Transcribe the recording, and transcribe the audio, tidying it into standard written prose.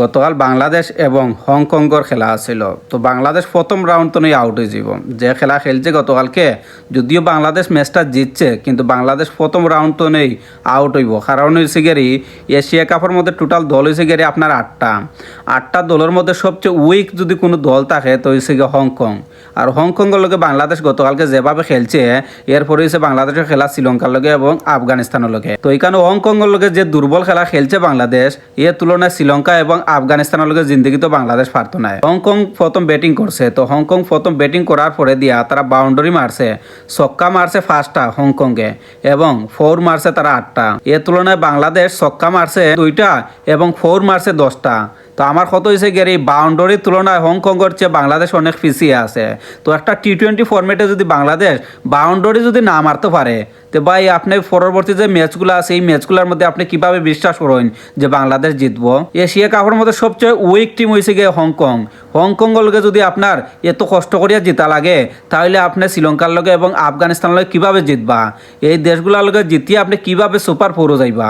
গতকাল বাংলাদেশ এবং হংকংয়ের খেলা আছিল। তো বাংলাদেশ প্রথম রাউন্ড তো নেই আউট হয়ে যাব। যে খেলা খেলছে গতকালকে, যদিও বাংলাদেশ ম্যাচটা জিতছে, কিন্তু বাংলাদেশ প্রথম রাউন্ড তো নেই আউট হইব। কারণ হয়েছে গেরি এশিয়া কাপের মধ্যে টোটাল দল হয়েছে গেরি আপনার আটটা দলের মধ্যে সবচেয়ে উইক যদি কোনো দল থাকে তো হয়েছে গিয়ে হংকং। আর হংকংয়ের লগে বাংলাদেশ গতকালকে যেভাবে খেলছে, এরপরে হয়েছে বাংলাদেশের খেলা শ্রীলঙ্কার লগে এবং আফগানিস্তানের লগে। তো এইখানে হংকংয়ের লগে যে দুর্বল খেলা খেলছে বাংলাদেশ, এর তুলনায় শ্রীলঙ্কা এবং আফগানিস্তানের লগে জিন্দগি তো বাংলাদেশ পারতো না। হংকং প্রথম ব্যাটিং করছে, তো হংকং প্রথম ব্যাটিং করার পরে দিয়া তারা বাউন্ডারি মারছে, ছক্কা মারছে 5টা হংকংকে এবং 4 মারছে তারা 8টা। এর তুলনায় বাংলাদেশ ছক্কা মারছে 2টা এবং 4 মারছে 10টা। তো আমার কত হয়েছে গেরি বাউন্ডারির তুলনায় হংকংয়ের চেয়ে বাংলাদেশ অনেক পিছিয়ে আছে। তো একটা টি-20 ফরম্যাটে যদি বাংলাদেশ বাউন্ডারি যদি না মারতে পারে, তো ভাই আপনি পরবর্তী যে ম্যাচগুলো আছে এই ম্যাচগুলোর মধ্যে আপনি কিভাবে বিশ্বাস করেন যে বাংলাদেশ জিতবো? এশিয়া কাপের মধ্যে সবচেয়ে উইক টিম হয়েছে গিয়ে হংকংয়ের লগে যদি আপনার এত কষ্ট করিয়া জিতা লাগে, তাহলে আপনি শ্রীলঙ্কার লগে এবং আফগানিস্তানের লগে কীভাবে জিতবা? এই দেশগুলোর লগে জিতিয়ে আপনি কীভাবে সুপার ফোরও যাইবা?